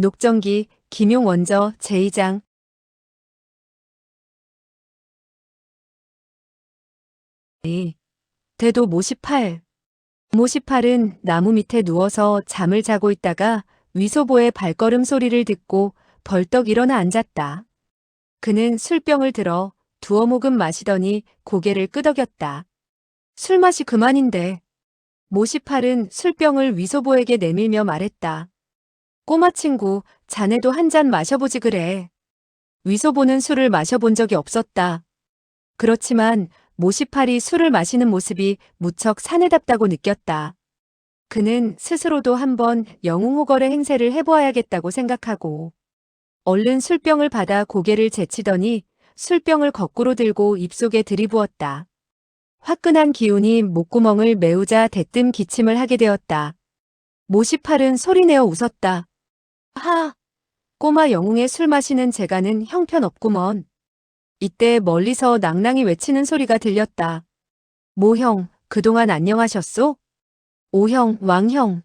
녹정기, 김용원저 제2장. 대도 모시팔. 모시팔은 나무 밑에 누워서 잠을 자고 있다가 위소보의 발걸음 소리를 듣고 벌떡 일어나 앉았다. 그는 술병을 들어 두어 모금 마시더니 고개를 끄덕였다. 술 맛이 그만인데. 모시팔은 술병을 위소보에게 내밀며 말했다. 꼬마 친구, 자네도 한 잔 마셔보지 그래. 위소보는 술을 마셔본 적이 없었다. 그렇지만 모시팔이 술을 마시는 모습이 무척 사내답다고 느꼈다. 그는 스스로도 한번 영웅호걸의 행세를 해보아야겠다고 생각하고 얼른 술병을 받아 고개를 제치더니 술병을 거꾸로 들고 입속에 들이부었다. 화끈한 기운이 목구멍을 메우자 대뜸 기침을 하게 되었다. 모시팔은 소리내어 웃었다. 하! 꼬마 영웅의 술 마시는 재간은 형편없구먼. 이때 멀리서 낭낭이 외치는 소리가 들렸다. 모형, 그동안 안녕하셨소? 오형, 왕형.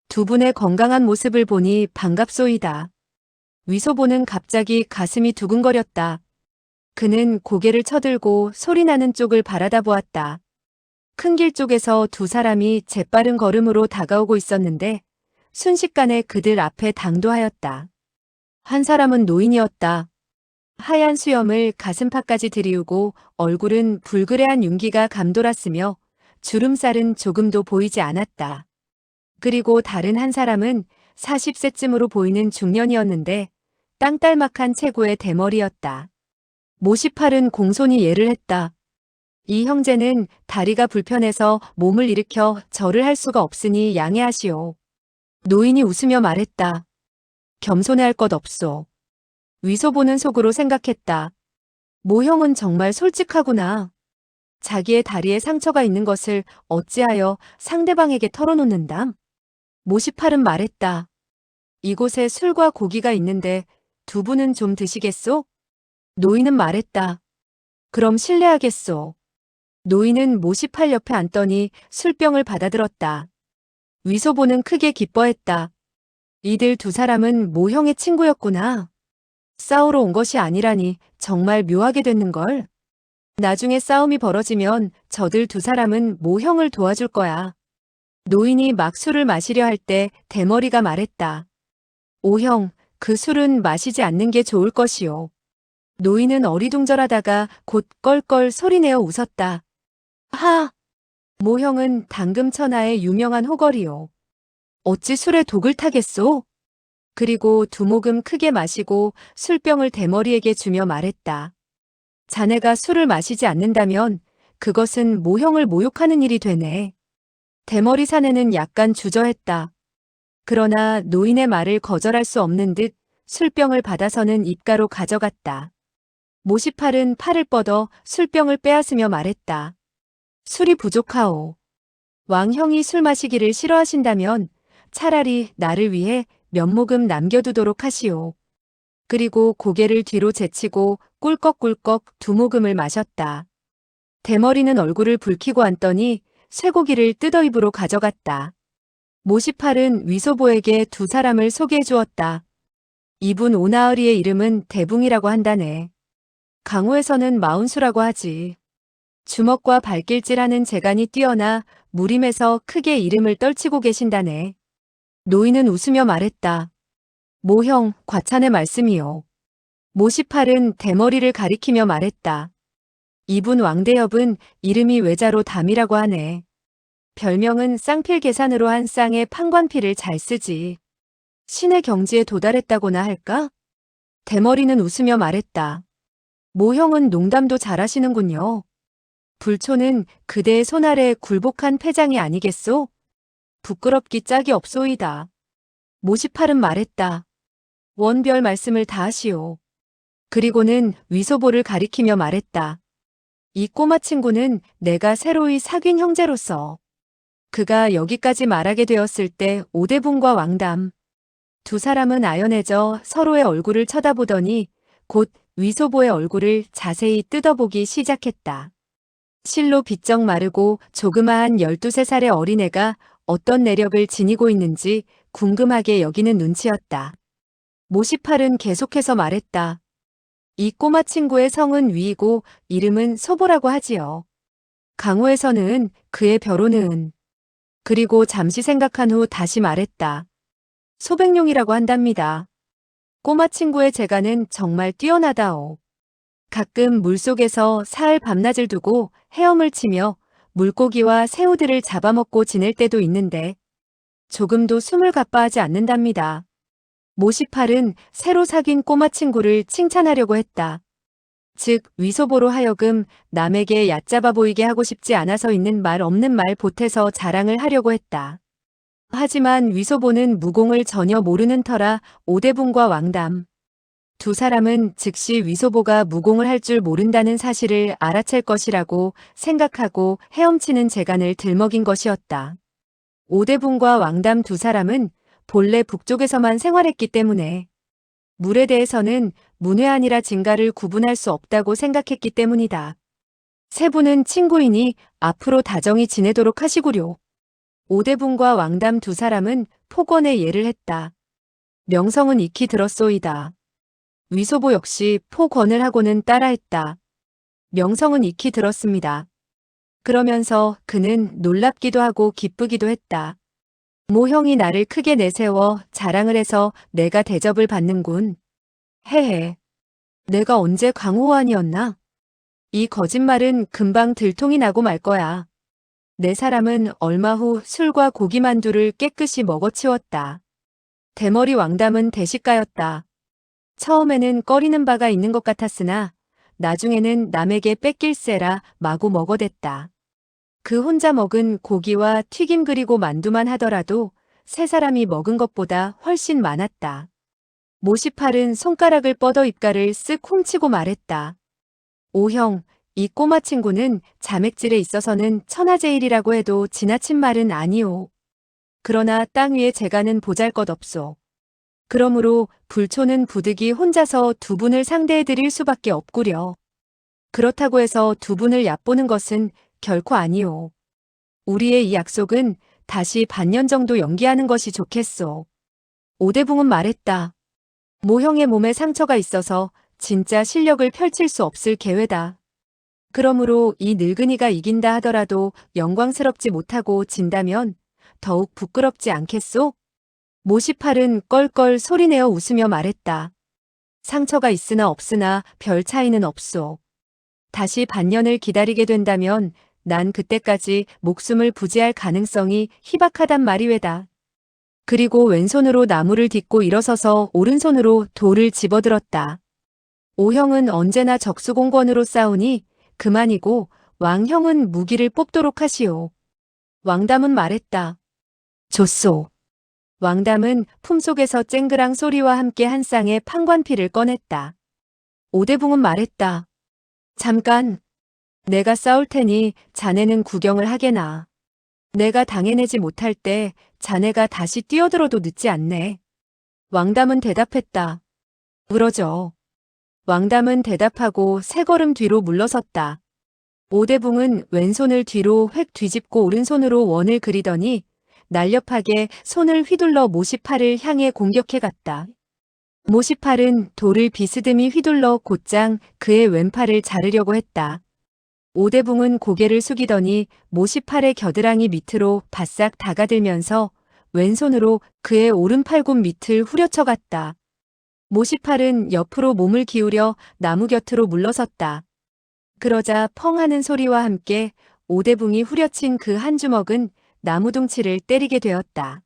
두 분의 건강한 모습을 보니 반갑소이다. 위소보는 갑자기 가슴이 두근거렸다. 그는 고개를 쳐들고 소리나는 쪽을 바라다 보았다. 큰 길 쪽에서 두 사람이 재빠른 걸음으로 다가오고 있었는데 순식간에 그들 앞에 당도하였다. 한 사람은 노인이었다. 하얀 수염을 가슴팍까지 들이우고 얼굴은 불그레한 윤기가 감돌았으며 주름살은 조금도 보이지 않았다. 그리고 다른 한 사람은 40세쯤으로 보이는 중년이었는데 땅딸막한 체구의 대머리였다. 모시팔은 공손히 예를 했다. 이 형제는 다리가 불편해서 몸을 일으켜 절을 할 수가 없으니 양해하시오. 노인이 웃으며 말했다. 겸손해할 것 없소. 위소보는 속으로 생각했다. 모형은 정말 솔직하구나. 자기의 다리에 상처가 있는 것을 어찌하여 상대방에게 털어놓는담? 모시팔은 말했다. 이곳에 술과 고기가 있는데 두 분은 좀 드시겠소? 노인은 말했다. 그럼 실례하겠소. 노인은 모시팔 옆에 앉더니 술병을 받아들었다. 위소보는 크게 기뻐했다. 이들 두 사람은 모형의 친구였구나. 싸우러 온 것이 아니라니 정말 묘하게 됐는걸. 나중에 싸움이 벌어지면 저들 두 사람은 모형을 도와줄 거야. 노인이 막 술을 마시려 할 때 대머리가 말했다. 오형, 그 술은 마시지 않는 게 좋을 것이오. 노인은 어리둥절하다가 곧 껄껄 소리내어 웃었다. 하! 모형은 당금천하의 유명한 호걸이오. 어찌 술에 독을 타겠소? 그리고 두 모금 크게 마시고 술병을 대머리에게 주며 말했다. 자네가 술을 마시지 않는다면 그것은 모형을 모욕하는 일이 되네. 대머리 사내는 약간 주저했다. 그러나 노인의 말을 거절할 수 없는 듯 술병을 받아서는 입가로 가져갔다. 모시팔은 팔을 뻗어 술병을 빼앗으며 말했다. 술이 부족하오. 왕형이 술 마시기를 싫어하신다면 차라리 나를 위해 몇 모금 남겨두도록 하시오. 그리고 고개를 뒤로 제치고 꿀꺽꿀꺽 두 모금을 마셨다. 대머리는 얼굴을 붉히고 앉더니 쇠고기를 뜯어 입으로 가져갔다. 모시팔은 위소보에게 두 사람을 소개해 주었다. 이분 오나으리의 이름은 대붕이라고 한다네. 강호에서는 마운수라고 하지. 주먹과 발길질하는 재간이 뛰어나 무림에서 크게 이름을 떨치고 계신다네. 노인은 웃으며 말했다. 모형, 과찬의 말씀이요. 모시팔은 대머리를 가리키며 말했다. 이분 왕대엽은 이름이 외자로 담이라고 하네. 별명은 쌍필 계산으로 한 쌍의 판관필을 잘 쓰지. 신의 경지에 도달했다고나 할까? 대머리는 웃으며 말했다. 모형은 농담도 잘하시는군요. 불초는 그대의 손 아래 굴복한 패장이 아니겠소? 부끄럽기 짝이 없소이다. 모시팔은 말했다. 원별 말씀을 다 하시오. 그리고는 위소보를 가리키며 말했다. 이 꼬마 친구는 내가 새로이 사귄 형제로서. 그가 여기까지 말하게 되었을 때 오대분과 왕담. 두 사람은 아연해져 서로의 얼굴을 쳐다보더니 곧 위소보의 얼굴을 자세히 뜯어보기 시작했다. 실로 비쩍 마르고 조그마한 12~13살의 어린애가 어떤 내력을 지니고 있는지 궁금하게 여기는 눈치였다. 모시팔은 계속해서 말했다. 이 꼬마 친구의 성은 위이고 이름은 소보라고 하지요. 강호에서는 그의 벼로는. 그리고 잠시 생각한 후 다시 말했다. 소백룡이라고 한답니다. 꼬마 친구의 재간은 정말 뛰어나다오. 가끔 물속에서 사흘 밤낮을 두고 헤엄을 치며 물고기와 새우들을 잡아먹고 지낼 때도 있는데 조금도 숨을 가빠하지 않는답니다. 모시팔은 새로 사귄 꼬마 친구를 칭찬하려고 했다. 즉 위소보로 하여금 남에게 얕잡아 보이게 하고 싶지 않아서 있는 말 없는 말 보태서 자랑을 하려고 했다. 하지만 위소보는 무공을 전혀 모르는 터라 오대붕과 왕담 두 사람은 즉시 위소보가 무공을 할 줄 모른다는 사실을 알아챌 것이라고 생각하고 헤엄치는 재간을 들먹인 것이었다. 오대붕과 왕담 두 사람은 본래 북쪽에서만 생활했기 때문에 물에 대해서는 문외한이라 진가를 구분할 수 없다고 생각했기 때문이다. 세 분은 친구이니 앞으로 다정히 지내도록 하시구려. 오대붕과 왕담 두 사람은 폭언의 예를 했다. 명성은 익히 들었소이다. 위소보 역시 폭언을 하고는 따라했다. 명성은 익히 들었습니다. 그러면서 그는 놀랍기도 하고 기쁘기도 했다. 모형이 나를 크게 내세워 자랑을 해서 내가 대접을 받는군. 헤헤. 내가 언제 강호환이었나? 이 거짓말은 금방 들통이 나고 말 거야. 내 사람은 얼마 후 술과 고기만두를 깨끗이 먹어치웠다. 대머리 왕담은 대식가였다. 처음에는 꺼리는 바가 있는 것 같았으나 나중에는 남에게 뺏길세라 마구 먹어댔다. 그 혼자 먹은 고기와 튀김 그리고 만두만 하더라도 세 사람이 먹은 것보다 훨씬 많았다. 모시팔은 손가락을 뻗어 입가를 쓱 훔치고 말했다. 오 형, 이 꼬마 친구는 자맥질에 있어서는 천하제일이라고 해도 지나친 말은 아니오. 그러나 땅 위에 재간은 보잘것없소. 그러므로 불초는 부득이 혼자서 두 분을 상대해드릴 수밖에 없구려. 그렇다고 해서 두 분을 얕보는 것은 결코 아니오. 우리의 이 약속은 다시 반년 정도 연기하는 것이 좋겠소. 오대붕은 말했다. 모형의 몸에 상처가 있어서 진짜 실력을 펼칠 수 없을 계획다. 그러므로 이 늙은이가 이긴다 하더라도 영광스럽지 못하고 진다면 더욱 부끄럽지 않겠소? 모시팔은 껄껄 소리내어 웃으며 말했다. 상처가 있으나 없으나 별 차이는 없소. 다시 반년을 기다리게 된다면 난 그때까지 목숨을 부지할 가능성이 희박하단 말이외다. 그리고 왼손으로 나무를 딛고 일어서서 오른손으로 돌을 집어들었다. 오형은 언제나 적수공권으로 싸우니 그만이고 왕형은 무기를 뽑도록 하시오. 왕담은 말했다. 좋소. 왕담은 품속에서 쨍그랑 소리와 함께 한 쌍의 판관피를 꺼냈다. 오대붕은 말했다. 잠깐. 내가 싸울 테니 자네는 구경을 하게나. 내가 당해내지 못할 때 자네가 다시 뛰어들어도 늦지 않네. 왕담은 대답했다. 그러죠. 왕담은 대답하고 세 걸음 뒤로 물러섰다. 오대붕은 왼손을 뒤로 획 뒤집고 오른손으로 원을 그리더니 날렵하게 손을 휘둘러 모시팔을 향해 공격해 갔다. 모시팔은 돌을 비스듬히 휘둘러 곧장 그의 왼팔을 자르려고 했다. 오대붕은 고개를 숙이더니 모시팔의 겨드랑이 밑으로 바싹 다가들면서 왼손으로 그의 오른팔굽 밑을 후려쳐 갔다. 모시팔은 옆으로 몸을 기울여 나무 곁으로 물러섰다. 그러자 펑 하는 소리와 함께 오대붕이 후려친 그 한 주먹은 나무둥치를 때리게 되었다.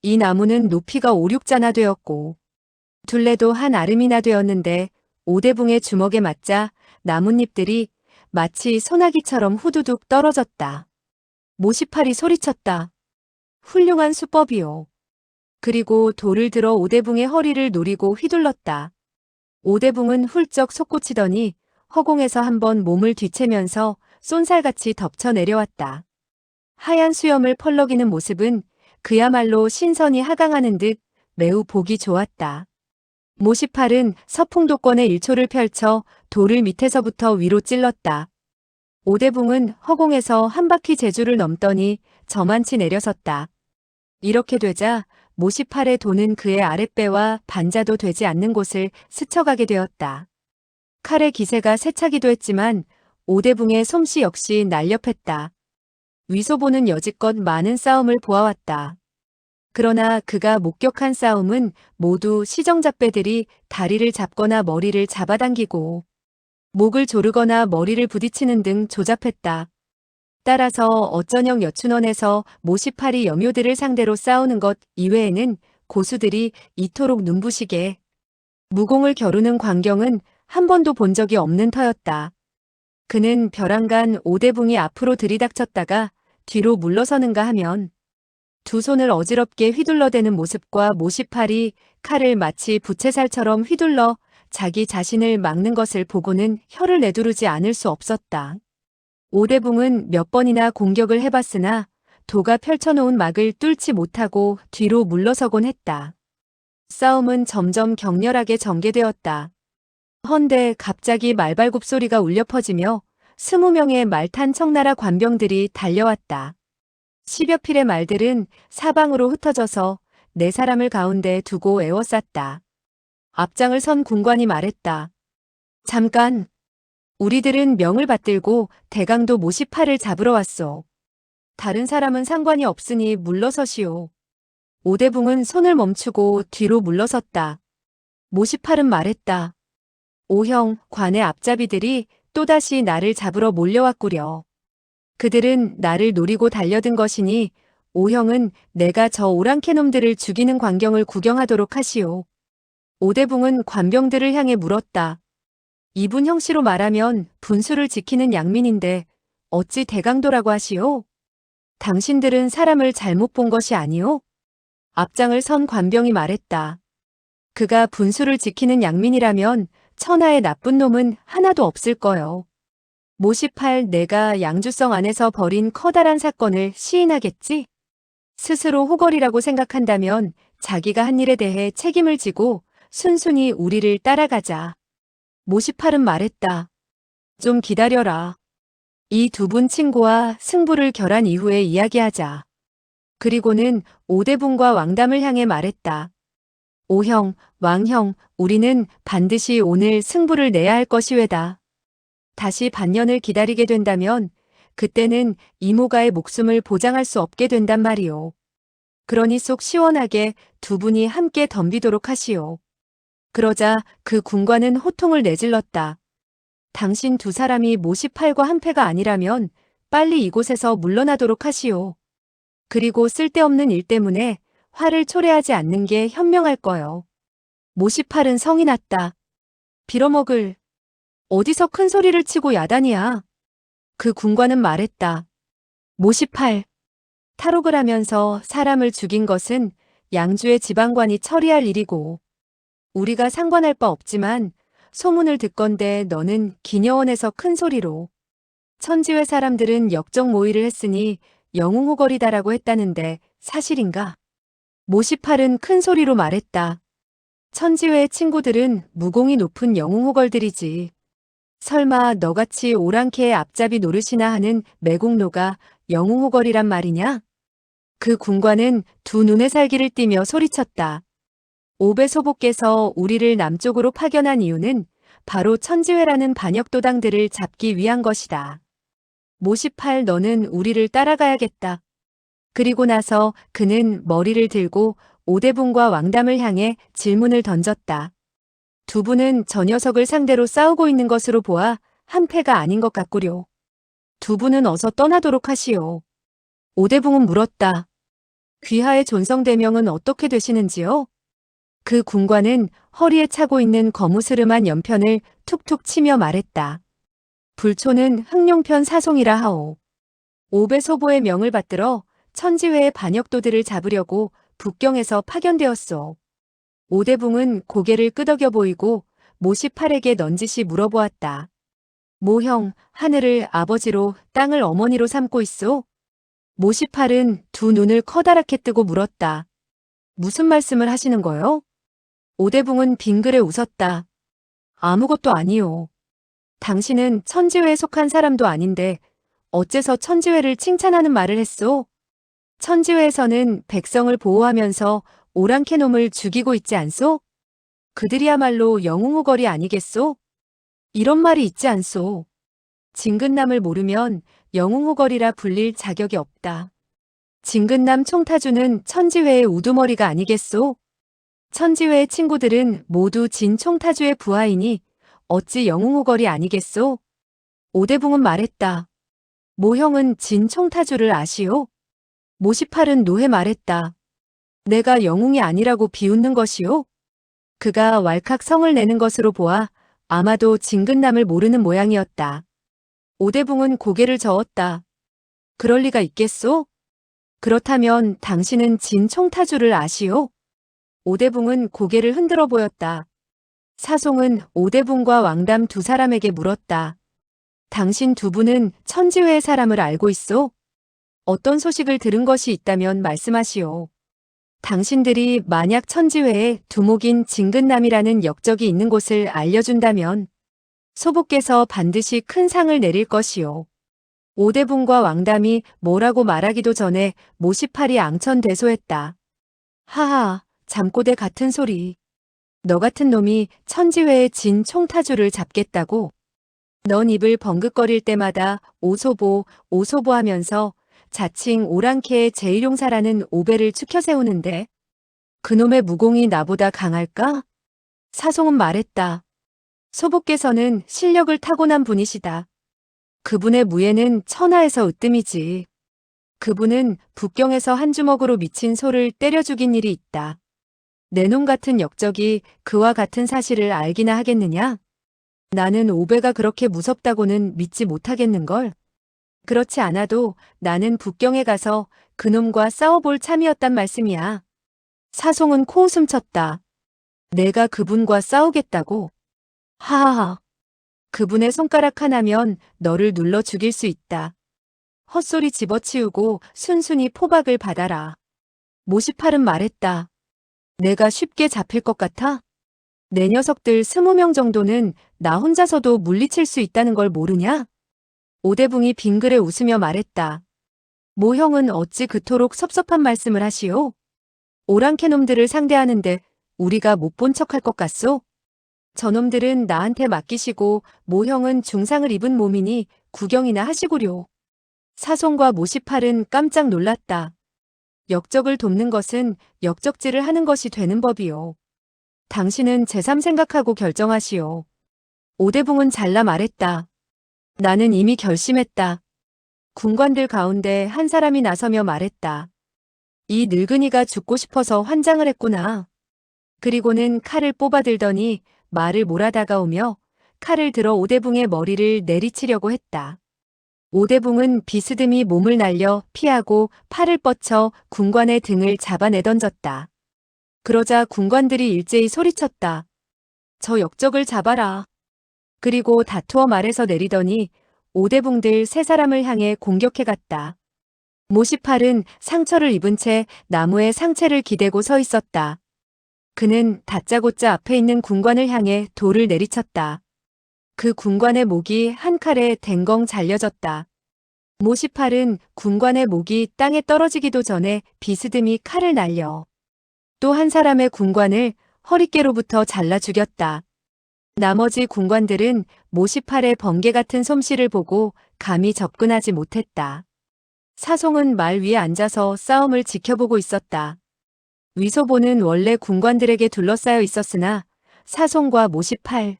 이 나무는 높이가 5, 6자나 되었고 둘레도 한 아름이나 되었는데 오대붕의 주먹에 맞자 나뭇잎들이 마치 소나기처럼 후두둑 떨어졌다. 모시팔이 소리쳤다. 훌륭한 수법이요. 그리고 돌을 들어 오대붕의 허리를 노리고 휘둘렀다. 오대붕은 훌쩍 솟구치더니 허공에서 한번 몸을 뒤채면서 쏜살같이 덮쳐 내려왔다. 하얀 수염을 펄럭이는 모습은 그야말로 신선이 하강하는 듯 매우 보기 좋았다. 모시팔은 서풍도권의 일초를 펼쳐 돌을 밑에서부터 위로 찔렀다. 오대붕은 허공에서 한 바퀴 제주를 넘더니 저만치 내려섰다. 이렇게 되자 모시팔에 도는 그의 아랫배와 반자도 되지 않는 곳을 스쳐가게 되었다. 칼의 기세가 세차기도 했지만 오대붕의 솜씨 역시 날렵했다. 위소보는 여지껏 많은 싸움을 보아왔다. 그러나 그가 목격한 싸움은 모두 시정잡배들이 다리를 잡거나 머리를 잡아당기고 목을 조르거나 머리를 부딪히는 등 조잡했다. 따라서 어쩌녕 여춘원에서 모시팔이 여묘들을 상대로 싸우는 것 이외에는 고수들이 이토록 눈부시게 무공을 겨루는 광경은 한 번도 본 적이 없는 터였다. 그는 벼랑간 오대붕이 앞으로 들이닥쳤다가 뒤로 물러서는가 하면 두 손을 어지럽게 휘둘러대는 모습과 모시팔이 칼을 마치 부채살처럼 휘둘러 자기 자신을 막는 것을 보고는 혀를 내두르지 않을 수 없었다. 오대붕은 몇 번이나 공격을 해봤으나 도가 펼쳐놓은 막을 뚫지 못하고 뒤로 물러서곤 했다. 싸움은 점점 격렬하게 전개되었다. 헌데 갑자기 말발굽 소리가 울려 퍼지며 20명의 말탄 청나라 관병들이 달려왔다. 10여 필의 말들은 사방으로 흩어져서 4사람을 가운데 두고 에워쌌다. 앞장을 선 군관이 말했다. 잠깐! 우리들은 명을 받들고 대강도 모시팔을 잡으러 왔소. 다른 사람은 상관이 없으니 물러서시오. 오대붕은 손을 멈추고 뒤로 물러섰다. 모시팔은 말했다. 오형, 관의 앞잡이들이 또다시 나를 잡으러 몰려왔구려. 그들은 나를 노리고 달려든 것이니 오형은 내가 저 오랑캐 놈들을 죽이는 광경을 구경하도록 하시오. 오대붕은 관병들을 향해 물었다. 이분 형씨로 말하면 분수를 지키는 양민인데 어찌 대강도라고 하시오? 당신들은 사람을 잘못 본 것이 아니오? 앞장을 선 관병이 말했다. 그가 분수를 지키는 양민이라면 천하의 나쁜 놈은 하나도 없을 거요. 모시팔 내가 양주성 안에서 벌인 커다란 사건을 시인하겠지? 스스로 호걸이라고 생각한다면 자기가 한 일에 대해 책임을 지고 순순히 우리를 따라가자. 모시팔은 말했다. 좀 기다려라. 이 두 분 친구와 승부를 결한 이후에 이야기하자. 그리고는 오대붕과 왕담을 향해 말했다. 오형, 왕형, 우리는 반드시 오늘 승부를 내야 할 것이외다. 다시 반년을 기다리게 된다면 그때는 이모가의 목숨을 보장할 수 없게 된단 말이오. 그러니 속 시원하게 두 분이 함께 덤비도록 하시오. 그러자 그 군관은 호통을 내질렀다. 당신 두 사람이 모시팔과 한패가 아니라면 빨리 이곳에서 물러나도록 하시오. 그리고 쓸데없는 일 때문에 화를 초래하지 않는 게 현명할 거요. 모시팔은 성이 났다. 빌어먹을. 어디서 큰 소리를 치고 야단이야. 그 군관은 말했다. 모시팔. 탈옥을 하면서 사람을 죽인 것은 양주의 지방관이 처리할 일이고 우리가 상관할 바 없지만 소문을 듣건대 너는 기녀원에서 큰 소리로 천지회 사람들은 역적 모의를 했으니 영웅호걸이다라고 했다는데 사실인가? 모시팔은 큰 소리로 말했다. 천지회의 친구들은 무공이 높은 영웅호걸들이지. 설마 너같이 오랑캐의 앞잡이 노릇이나 하는 매국노가 영웅호걸이란 말이냐? 그 군관은 두 눈의 살기를 띠며 소리쳤다. 오배소보께서 우리를 남쪽으로 파견한 이유는 바로 천지회라는 반역도당들을 잡기 위한 것이다. 모시팔 너는 우리를 따라가야겠다. 그리고 나서 그는 머리를 들고 오대붕과 왕담을 향해 질문을 던졌다. 두 분은 저 녀석을 상대로 싸우고 있는 것으로 보아 한패가 아닌 것 같구려. 두 분은 어서 떠나도록 하시오. 오대붕은 물었다. 귀하의 존성대명은 어떻게 되시는지요? 그 군관은 허리에 차고 있는 거무스름한 연편을 툭툭 치며 말했다. 불초는 흥룡편 사송이라 하오. 오배소보의 명을 받들어 천지회의 반역도들을 잡으려고 북경에서 파견되었소. 오대붕은 고개를 끄덕여 보이고 모시팔에게 넌지시 물어보았다. 모형, 하늘을 아버지로 땅을 어머니로 삼고 있소? 모시팔은 두 눈을 커다랗게 뜨고 물었다. 무슨 말씀을 하시는 거요? 오대붕은 빙그레 웃었다. 아무것도 아니요. 당신은 천지회에 속한 사람도 아닌데 어째서 천지회를 칭찬하는 말을 했소? 천지회에서는 백성을 보호하면서 오랑캐놈을 죽이고 있지 않소? 그들이야말로 영웅우거리 아니겠소? 이런 말이 있지 않소. 진근남을 모르면 영웅우거리라 불릴 자격이 없다. 진근남 총타주는 천지회의 우두머리가 아니겠소? 천지회의 친구들은 모두 진 총타주의 부하이니 어찌 영웅우거리 아니겠소? 오대붕은 말했다. 모 형은 진 총타주를 아시오? 모시팔은 노해 말했다. 내가 영웅이 아니라고 비웃는 것이오? 그가 왈칵 성을 내는 것으로 보아 아마도 진근남을 모르는 모양이었다. 오대붕은 고개를 저었다. 그럴 리가 있겠소? 그렇다면 당신은 진 총타주를 아시오? 오대붕은 고개를 흔들어 보였다. 사송은 오대붕과 왕담 두 사람에게 물었다. 당신 두 분은 천지회의 사람을 알고 있소? 어떤 소식을 들은 것이 있다면 말씀하시오. 당신들이 만약 천지회에 두목인 진근남이라는 역적이 있는 곳을 알려준다면 소부께서 반드시 큰 상을 내릴 것이오. 오대붕과 왕담이 뭐라고 말하기도 전에 모시팔이 앙천대소했다. 하하, 잠꼬대 같은 소리. 너 같은 놈이 천지회의 진 총타주를 잡겠다고? 넌 입을 벙긋거릴 때마다 오소보, 오소보 하면서 자칭 오랑캐의 제1용사라는 오배를 추켜 세우는데 그놈의 무공이 나보다 강할까? 사송은 말했다. 소부께서는 실력을 타고난 분이시다. 그분의 무예는 천하에서 으뜸이지. 그분은 북경에서 한 주먹으로 미친 소를 때려 죽인 일이 있다. 내 놈 같은 역적이 그와 같은 사실을 알기나 하겠느냐? 나는 오배가 그렇게 무섭다고는 믿지 못하겠는걸. 그렇지 않아도 나는 북경에 가서 그놈과 싸워볼 참이었단 말씀이야. 사송은 코웃음 쳤다. 내가 그분과 싸우겠다고? 하하하. 그분의 손가락 하나면 너를 눌러 죽일 수 있다. 헛소리 집어치우고 순순히 포박을 받아라. 모시팔은 말했다. 내가 쉽게 잡힐 것 같아? 내 녀석들 20명 정도는 나 혼자서도 물리칠 수 있다는 걸 모르냐? 오대붕이 빙그레 웃으며 말했다. 모 형은 어찌 그토록 섭섭한 말씀을 하시오? 오랑캐놈들을 상대하는데 우리가 못 본 척할 것 같소? 저놈들은 나한테 맡기시고 모 형은 중상을 입은 몸이니 구경이나 하시구려. 사송과 모시팔은 깜짝 놀랐다. 역적을 돕는 것은 역적질을 하는 것이 되는 법이요. 당신은 제3 생각하고 결정하시오. 오대붕은 잘라 말했다. 나는 이미 결심했다. 군관들 가운데 한 사람이 나서며 말했다. 이 늙은이가 죽고 싶어서 환장을 했구나. 그리고는 칼을 뽑아들더니 말을 몰아다가오며 칼을 들어 오대붕의 머리를 내리치려고 했다. 오대붕은 비스듬히 몸을 날려 피하고 팔을 뻗쳐 군관의 등을 잡아내 던졌다. 그러자 군관들이 일제히 소리쳤다. 저 역적을 잡아라. 그리고 다투어 말에서 내리더니 오대붕들 세 사람을 향해 공격해갔다. 모시팔은 상처를 입은 채 나무에 상체를 기대고 서 있었다. 그는 다짜고짜 앞에 있는 군관을 향해 돌을 내리쳤다. 그 군관의 목이 한 칼에 댕공 잘려졌다. 모시팔은 군관의 목이 땅에 떨어지기도 전에 비스듬히 칼을 날려 또 한 사람의 군관을 허리깨로부터 잘라 죽였다. 나머지 군관들은 모시팔의 번개 같은 솜씨를 보고 감히 접근하지 못했다. 사송은 말 위에 앉아서 싸움을 지켜보고 있었다. 위소보는 원래 군관들에게 둘러싸여 있었으나 사송과 모시팔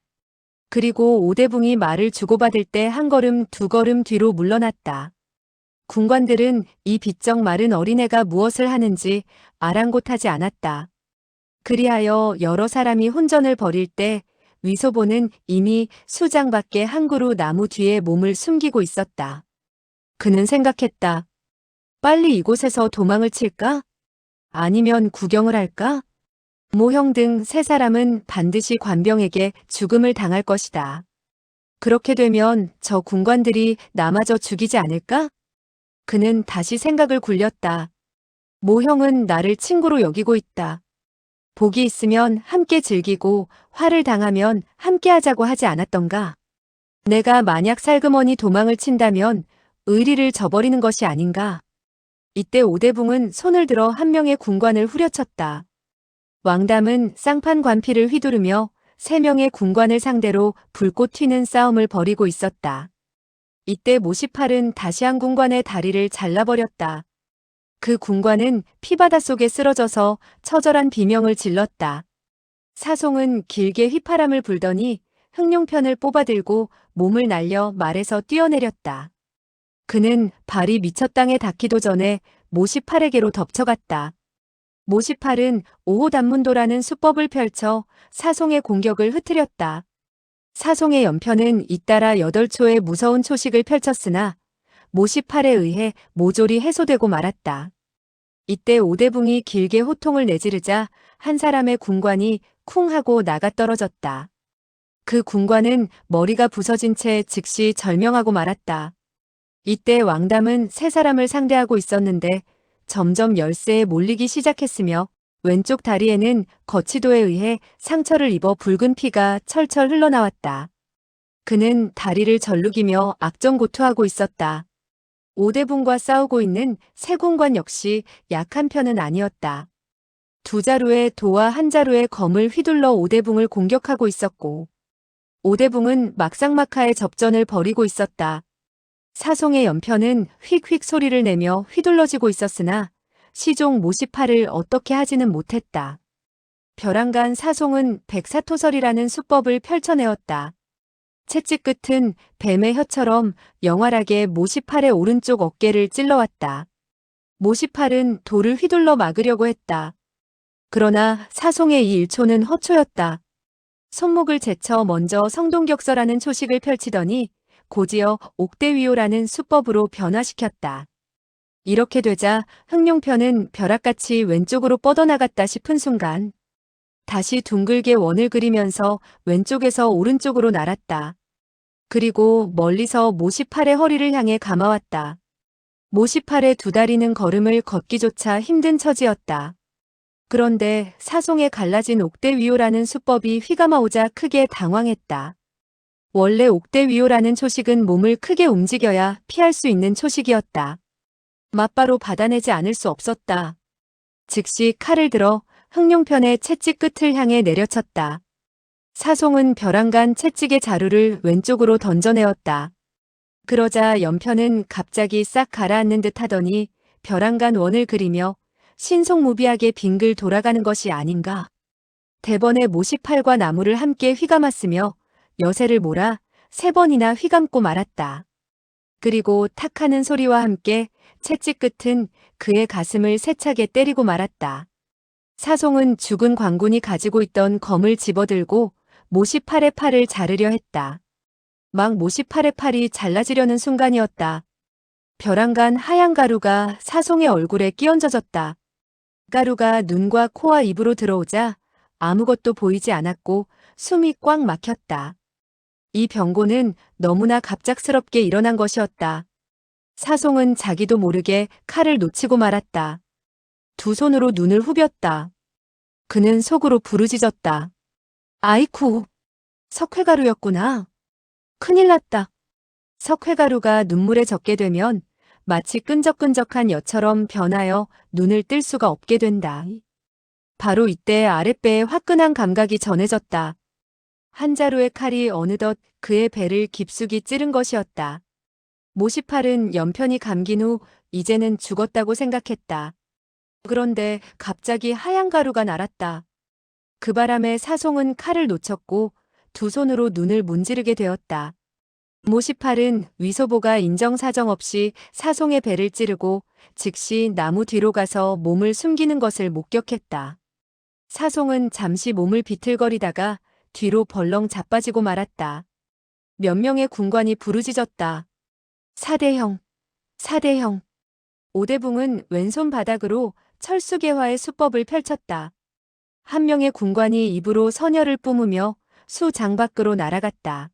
그리고 오대붕이 말을 주고받을 때 한 걸음 두 걸음 뒤로 물러났다. 군관들은 이 비쩍 마른 어린애가 무엇을 하는지 아랑곳하지 않았다. 그리하여 여러 사람이 혼전을 벌일 때 위소보는 이미 수장 밖에 한 그루 나무 뒤에 몸을 숨기고 있었다. 그는 생각했다. 빨리 이곳에서 도망을 칠까? 아니면 구경을 할까? 모형 등 세 사람은 반드시 관병에게 죽음을 당할 것이다. 그렇게 되면 저 군관들이 나마저 죽이지 않을까? 그는 다시 생각을 굴렸다. 모형은 나를 친구로 여기고 있다. 복이 있으면 함께 즐기고 화를 당하면 함께 하자고 하지 않았던가. 내가 만약 살그머니 도망을 친다면 의리를 저버리는 것이 아닌가. 이때 오대붕은 손을 들어 한 명의 군관을 후려쳤다. 왕담은 쌍판 관피를 휘두르며 3명의 군관을 상대로 불꽃 튀는 싸움을 벌이고 있었다. 이때 모시팔은 다시 한 군관의 다리를 잘라버렸다. 그 군관은 피바다 속에 쓰러져서 처절한 비명을 질렀다. 사송은 길게 휘파람을 불더니 흑룡편을 뽑아들고 몸을 날려 말에서 뛰어내렸다. 그는 발이 미쳐 땅에 닿기도 전에 모시팔에게로 덮쳐갔다. 모시팔은 오호단문도라는 수법을 펼쳐 사송의 공격을 흐트렸다. 사송의 연편은 잇따라 8초의 무서운 초식을 펼쳤으나 모시팔에 의해 모조리 해소되고 말았다. 이때 오대붕이 길게 호통을 내지르자 한 사람의 군관이 쿵 하고 나가떨어졌다. 그 군관은 머리가 부서진 채 즉시 절명하고 말았다. 이때 왕담은 3사람을 상대하고 있었는데 점점 열세에 몰리기 시작했으며 왼쪽 다리에는 거치도에 의해 상처를 입어 붉은 피가 철철 흘러나왔다. 그는 다리를 절룩이며 악정고투하고 있었다. 오대붕과 싸우고 있는 세군관 역시 약한 편은 아니었다. 2자루의 도와 1자루의 검을 휘둘러 오대붕을 공격하고 있었고 오대붕은 막상막하의 접전을 벌이고 있었다. 사송의 연편은 휙휙 소리를 내며 휘둘러지고 있었으나 시종 모시팔을 어떻게 하지는 못했다. 벼랑간 사송은 백사토설이라는 수법을 펼쳐내었다. 채찍 끝은 뱀의 혀처럼 영활하게 모시팔의 오른쪽 어깨를 찔러왔다. 모시팔은 돌을 휘둘러 막으려고 했다. 그러나 사송의 이 일초는 허초였다. 손목을 제쳐 먼저 성동격서라는 초식을 펼치더니 곧이어 옥대위호라는 수법으로 변화시켰다. 이렇게 되자 흑룡편은 벼락같이 왼쪽으로 뻗어나갔다 싶은 순간 다시 둥글게 원을 그리면서 왼쪽에서 오른쪽으로 날았다. 그리고 멀리서 모시팔의 허리를 향해 감아왔다. 모시팔의 2다리는 걸음을 걷기조차 힘든 처지였다. 그런데 사송에 갈라진 옥대위호라는 수법이 휘감아오자 크게 당황했다. 원래 옥대위호라는 초식은 몸을 크게 움직여야 피할 수 있는 초식이었다. 맞바로 받아내지 않을 수 없었다. 즉시 칼을 들어 흑룡편의 채찍 끝을 향해 내려쳤다. 사송은 벼랑간 채찍의 자루를 왼쪽으로 던져내었다. 그러자 연편은 갑자기 싹 가라앉는 듯 하더니 벼랑간 원을 그리며 신속무비하게 빙글 돌아가는 것이 아닌가. 대번에 모시팔과 나무를 함께 휘감았으며 여세를 몰아 3번이나 휘감고 말았다. 그리고 탁하는 소리와 함께 채찍 끝은 그의 가슴을 세차게 때리고 말았다. 사송은 죽은 광군이 가지고 있던 검을 집어들고 모시팔의 팔을 자르려 했다. 막 모시팔의 팔이 잘라지려는 순간이었다. 벼랑간 하얀 가루가 사송의 얼굴에 끼얹어졌다. 가루가 눈과 코와 입으로 들어오자 아무것도 보이지 않았고 숨이 꽉 막혔다. 이 병고는 너무나 갑작스럽게 일어난 것이었다. 사송은 자기도 모르게 칼을 놓치고 말았다. 2 손으로 눈을 후볐다. 그는 속으로 부르짖었다. 아이쿠, 석회가루였구나. 큰일 났다. 석회가루가 눈물에 젖게 되면 마치 끈적끈적한 엿처럼 변하여 눈을 뜰 수가 없게 된다. 바로 이때 아랫배에 화끈한 감각이 전해졌다. 한 자루의 칼이 어느덧 그의 배를 깊숙이 찌른 것이었다. 모시팔은 연편이 감긴 후 이제는 죽었다고 생각했다. 그런데 갑자기 하얀 가루가 날았다. 그 바람에 사송은 칼을 놓쳤고 2 손으로 눈을 문지르게 되었다. 모시팔은 위소보가 인정사정 없이 사송의 배를 찌르고 즉시 나무 뒤로 가서 몸을 숨기는 것을 목격했다. 사송은 잠시 몸을 비틀거리다가 뒤로 벌렁 자빠지고 말았다. 몇 명의 군관이 부르짖었다. 사대형, 사대형. 오대붕은 왼손 바닥으로 철수계화의 수법을 펼쳤다. 한 명의 군관이 입으로 선혈을 뿜으며 수장 밖으로 날아갔다.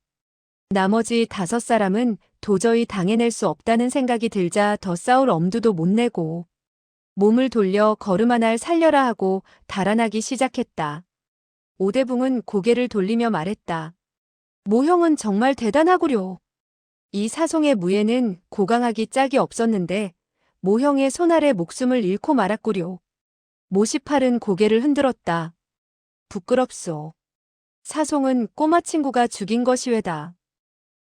나머지 5사람은 도저히 당해낼 수 없다는 생각이 들자 더 싸울 엄두도 못 내고 몸을 돌려 걸음 하나를 살려라 하고 달아나기 시작했다. 오대붕은 고개를 돌리며 말했다. 모형은 정말 대단하구려. 이 사송의 무예는 고강하기 짝이 없었는데 모형의 손 아래 목숨을 잃고 말았구려. 모시팔은 고개를 흔들었다. 부끄럽소. 사송은 꼬마 친구가 죽인 것이외다.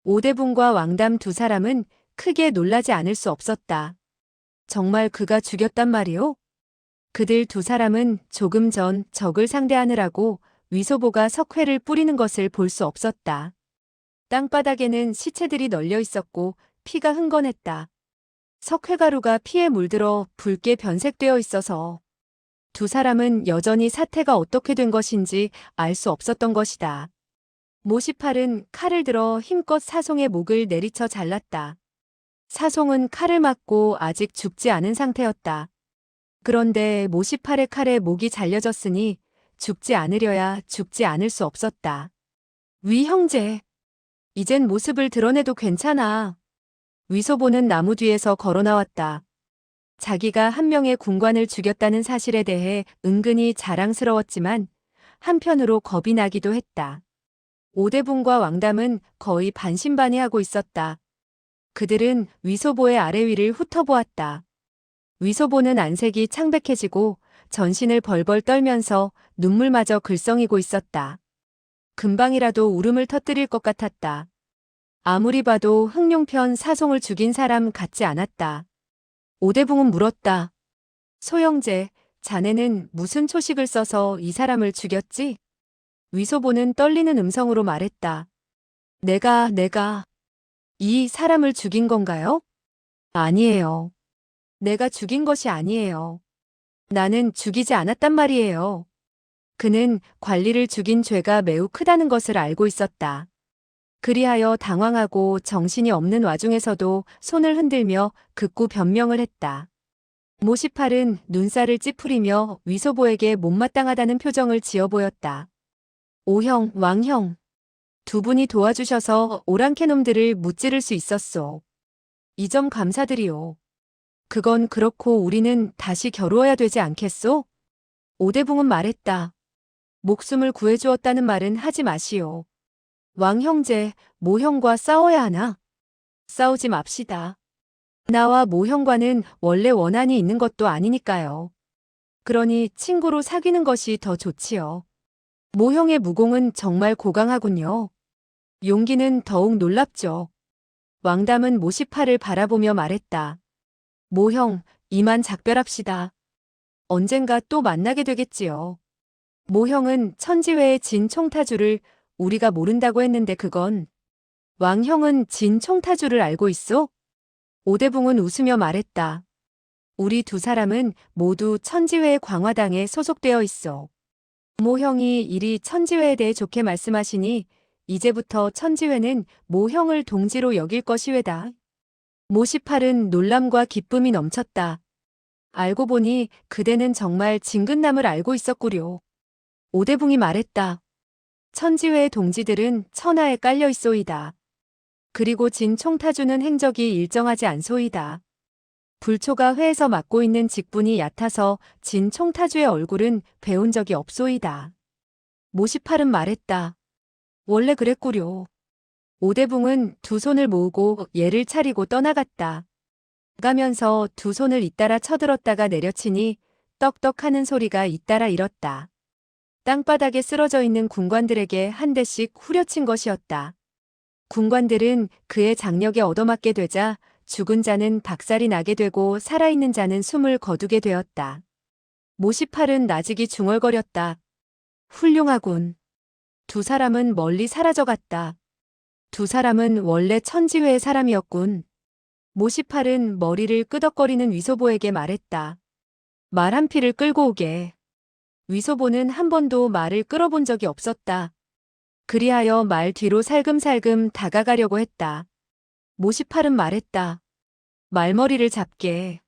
오대붕과 왕담 두 사람은 크게 놀라지 않을 수 없었다. 정말 그가 죽였단 말이오? 그들 두 사람은 조금 전 적을 상대하느라고 위소보가 석회를 뿌리는 것을 볼 수 없었다. 땅바닥에는 시체들이 널려 있었고 피가 흥건했다. 석회가루가 피에 물들어 붉게 변색되어 있어서 두 사람은 여전히 사태가 어떻게 된 것인지 알 수 없었던 것이다. 모시팔은 칼을 들어 힘껏 사송의 목을 내리쳐 잘랐다. 사송은 칼을 맞고 아직 죽지 않은 상태였다. 그런데 모시팔의 칼에 목이 잘려졌으니 죽지 않으려야 죽지 않을 수 없었다. 위 형제, 이젠 모습을 드러내도 괜찮아. 위소보는 나무 뒤에서 걸어 나왔다. 자기가 한 명의 군관을 죽였다는 사실에 대해 은근히 자랑스러웠지만 한편으로 겁이 나기도 했다. 오대붕과 왕담은 거의 반신반의하고 있었다. 그들은 위소보의 아래 위를 훑어보았다. 위소보는 안색이 창백해지고 전신을 벌벌 떨면서 눈물마저 글썽이고 있었다. 금방이라도 울음을 터뜨릴 것 같았다. 아무리 봐도 흥룡편 사송을 죽인 사람 같지 않았다. 오대붕은 물었다. 소형제, 자네는 무슨 초식을 써서 이 사람을 죽였지? 위소보는 떨리는 음성으로 말했다. 내가 이 사람을 죽인 건가요? 아니에요. 내가 죽인 것이 아니에요. 나는 죽이지 않았단 말이에요. 그는 관리를 죽인 죄가 매우 크다는 것을 알고 있었다. 그리하여 당황하고 정신이 없는 와중에서도 손을 흔들며 극구 변명을 했다. 모시팔은 눈살을 찌푸리며 위소보에게 못마땅하다는 표정을 지어 보였다. 오형, 왕형. 두 분이 도와주셔서 오랑캐놈들을 무찌를 수 있었소. 이 점 감사드리오. 그건 그렇고 우리는 다시 겨루어야 되지 않겠소? 오대붕은 말했다. 목숨을 구해주었다는 말은 하지 마시오. 왕형제, 모형과 싸워야 하나? 싸우지 맙시다. 나와 모형과는 원래 원한이 있는 것도 아니니까요. 그러니 친구로 사귀는 것이 더 좋지요. 모형의 무공은 정말 고강하군요. 용기는 더욱 놀랍죠. 왕담은 모시팔을 바라보며 말했다. 모형, 이만 작별합시다. 언젠가 또 만나게 되겠지요. 모형은 천지회의 진 총타주를 우리가 모른다고 했는데 그건. 왕형은 진 총타주를 알고 있어? 오대붕은 웃으며 말했다. 우리 두 사람은 모두 천지회의 광화당에 소속되어 있어. 모형이 이리 천지회에 대해 좋게 말씀하시니 이제부터 천지회는 모형을 동지로 여길 것이외다. 모시팔은 놀람과 기쁨이 넘쳤다. 알고 보니 그대는 정말 진근남을 알고 있었구려. 오대붕이 말했다. 천지회의 동지들은 천하에 깔려 있소이다. 그리고 진 총타주는 행적이 일정하지 않소이다. 불초가 회에서 맡고 있는 직분이 얕아서 진 총타주의 얼굴은 배운 적이 없소이다. 모시팔은 말했다. 원래 그랬구려. 오대붕은 두 손을 모으고 예를 차리고 떠나갔다. 가면서 두 손을 잇따라 쳐들었다가 내려치니 떡떡하는 소리가 잇따라 일었다. 땅바닥에 쓰러져 있는 군관들에게 한 대씩 후려친 것이었다. 군관들은 그의 장력에 얻어맞게 되자 죽은 자는 박살이 나게 되고 살아있는 자는 숨을 거두게 되었다. 모시팔은 나직이 중얼거렸다. 훌륭하군. 두 사람은 멀리 사라져갔다. 두 사람은 원래 천지회의 사람이었군. 모시팔은 머리를 끄덕거리는 위소보에게 말했다. 말 한 피를 끌고 오게. 위소보는 한 번도 말을 끌어본 적이 없었다. 그리하여 말 뒤로 살금살금 다가가려고 했다. 모시팔은 말했다. 말머리를 잡게.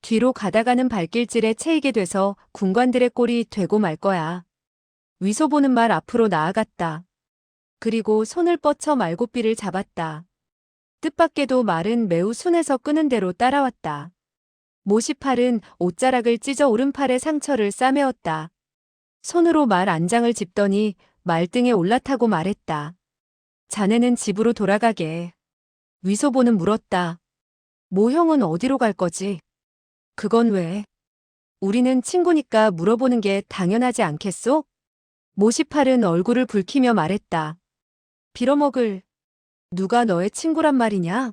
뒤로 가다가는 발길질에 채이게 돼서 군관들의 꼴이 되고 말 거야. 위소보는 말 앞으로 나아갔다. 그리고 손을 뻗쳐 말고삐를 잡았다. 뜻밖에도 말은 매우 순해서 끄는 대로 따라왔다. 모시팔은 옷자락을 찢어 오른팔에 상처를 싸매었다. 손으로 말 안장을 짚더니 말등에 올라타고 말했다. 자네는 집으로 돌아가게. 위소보는 물었다. 모형은 어디로 갈 거지? 그건 왜? 우리는 친구니까 물어보는 게 당연하지 않겠소? 모시팔은 얼굴을 붉히며 말했다. 빌어먹을. 누가 너의 친구란 말이냐?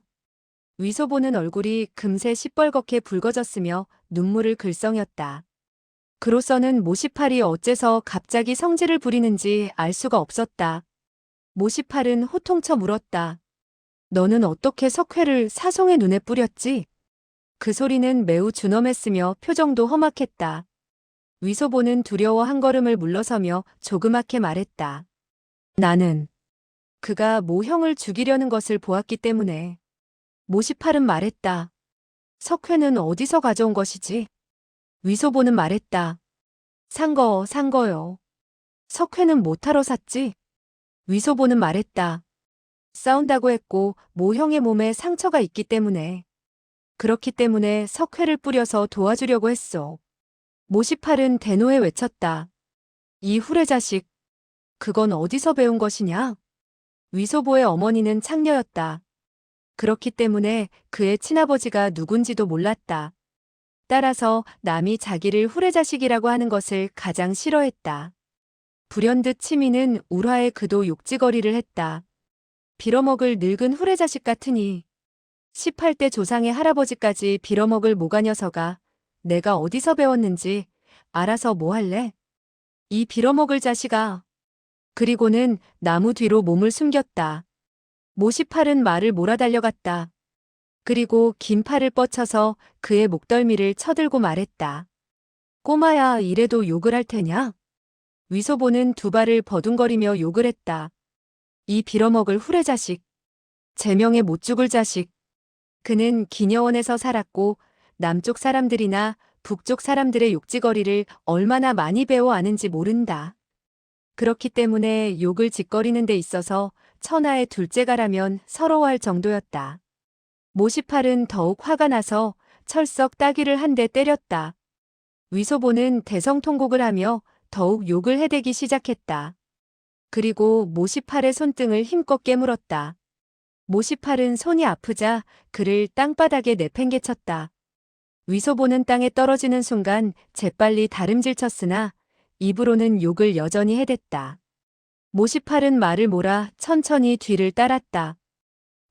위소보는 얼굴이 금세 시뻘겋게 붉어졌으며 눈물을 글썽였다. 그로서는 모시팔이 어째서 갑자기 성질을 부리는지 알 수가 없었다. 모시팔은 호통쳐 물었다. 너는 어떻게 석회를 사송의 눈에 뿌렸지? 그 소리는 매우 준엄했으며 표정도 험악했다. 위소보는 두려워 한 걸음을 물러서며 조그맣게 말했다. 나는 그가 모 형을 죽이려는 것을 보았기 때문에. 모시팔은 말했다. 석회는 어디서 가져온 것이지? 위소보는 말했다. 산 거요. 석회는 못하러 샀지? 위소보는 말했다. 싸운다고 했고 모 형의 몸에 상처가 있기 때문에. 그렇기 때문에 석회를 뿌려서 도와주려고 했어. 모시팔은 대노해 외쳤다. 이 후레자식, 그건 어디서 배운 것이냐? 위소보의 어머니는 창녀였다. 그렇기 때문에 그의 친아버지가 누군지도 몰랐다. 따라서 남이 자기를 후레자식이라고 하는 것을 가장 싫어했다. 불현듯 치미는 울화에 그도 욕지거리를 했다. 빌어먹을 늙은 후레자식 같으니. 18대 조상의 할아버지까지 빌어먹을 모가 녀석아. 내가 어디서 배웠는지 알아서 뭐 할래? 이 빌어먹을 자식아. 그리고는 나무 뒤로 몸을 숨겼다. 모시팔은 말을 몰아달려갔다. 그리고 긴 팔을 뻗쳐서 그의 목덜미를 쳐들고 말했다. 꼬마야, 이래도 욕을 할 테냐? 위소보는 두 발을 버둥거리며 욕을 했다. 이 빌어먹을 후레자식. 제명에 못 죽을 자식. 그는 기녀원에서 살았고 남쪽 사람들이나 북쪽 사람들의 욕지거리를 얼마나 많이 배워 아는지 모른다. 그렇기 때문에 욕을 짓거리는 데 있어서 천하의 둘째가라면 서러워할 정도였다. 모시팔은 더욱 화가 나서 철썩 따귀를 한 대 때렸다. 위소보는 대성통곡을 하며 더욱 욕을 해대기 시작했다. 그리고 모시팔의 손등을 힘껏 깨물었다. 모시팔은 손이 아프자 그를 땅바닥에 내팽개쳤다. 위소보는 땅에 떨어지는 순간 재빨리 다름질쳤으나 입으로는 욕을 여전히 해댔다. 모시팔은 말을 몰아 천천히 뒤를 따랐다.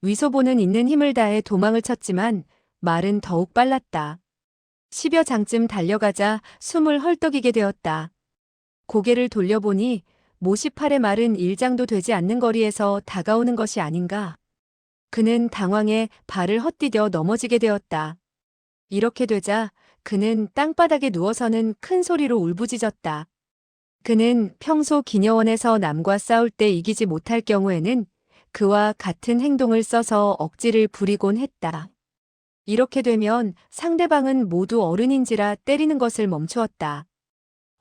위소보는 있는 힘을 다해 도망을 쳤지만 말은 더욱 빨랐다. 10여 장쯤 달려가자 숨을 헐떡이게 되었다. 고개를 돌려보니 모시팔의 말은 1장도 되지 않는 거리에서 다가오는 것이 아닌가. 그는 당황해 발을 헛디뎌 넘어지게 되었다. 이렇게 되자 그는 땅바닥에 누워서는 큰 소리로 울부짖었다. 그는 평소 기녀원에서 남과 싸울 때 이기지 못할 경우에는 그와 같은 행동을 써서 억지를 부리곤 했다. 이렇게 되면 상대방은 모두 어른인지라 때리는 것을 멈추었다.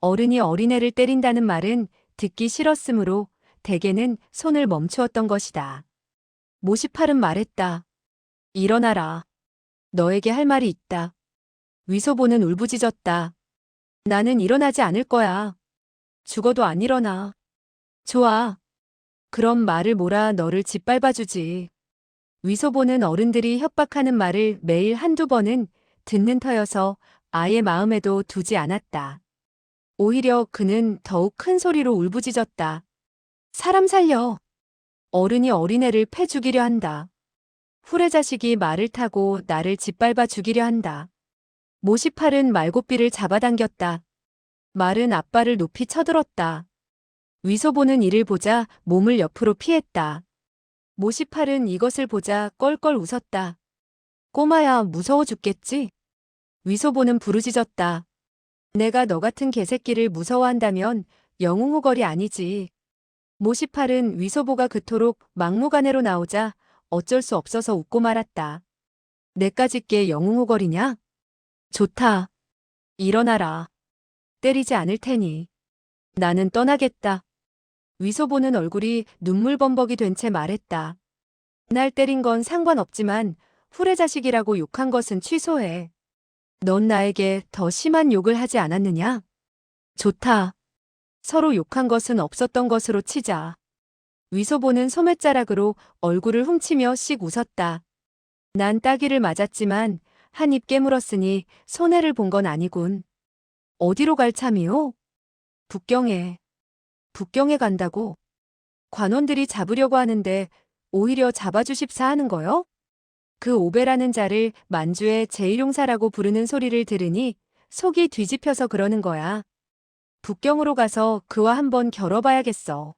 어른이 어린애를 때린다는 말은 듣기 싫었으므로 대개는 손을 멈추었던 것이다. 모시팔은 말했다. 일어나라. 너에게 할 말이 있다. 위소보는 울부짖었다. 나는 일어나지 않을 거야. 죽어도 안 일어나. 좋아. 그럼 말을 몰아 너를 짓밟아주지. 위소보는 어른들이 협박하는 말을 매일 한두 번은 듣는 터여서 아예 마음에도 두지 않았다. 오히려 그는 더욱 큰 소리로 울부짖었다. 사람 살려. 어른이 어린애를 패 죽이려 한다. 후레자식이 말을 타고 나를 짓밟아 죽이려 한다. 모시팔은 말고삐를 잡아당겼다. 말은 앞발을 높이 쳐들었다. 위소보는 이를 보자 몸을 옆으로 피했다. 모시팔은 이것을 보자 껄껄 웃었다. 꼬마야, 무서워 죽겠지? 위소보는 부르짖었다. 내가 너 같은 개새끼를 무서워한다면 영웅호걸이 아니지. 모시팔은 위소보가 그토록 막무가내로 나오자 어쩔 수 없어서 웃고 말았다. 내까짓게 영웅호걸이냐? 좋다. 일어나라. 때리지 않을 테니. 나는 떠나겠다. 위소보는 얼굴이 눈물범벅이 된 채 말했다. 날 때린 건 상관없지만 후레자식이라고 욕한 것은 취소해. 넌 나에게 더 심한 욕을 하지 않았느냐? 좋다. 서로 욕한 것은 없었던 것으로 치자. 위소보는 소매자락으로 얼굴을 훔치며 씩 웃었다. 난 따귀를 맞았지만 한 입 깨물었으니 손해를 본 건 아니군. 어디로 갈 참이오? 북경에. 북경에 간다고? 관원들이 잡으려고 하는데 오히려 잡아주십사 하는 거요? 그 오베라는 자를 만주의 제1용사라고 부르는 소리를 들으니 속이 뒤집혀서 그러는 거야. 북경으로 가서 그와 한번 겨뤄봐야겠어.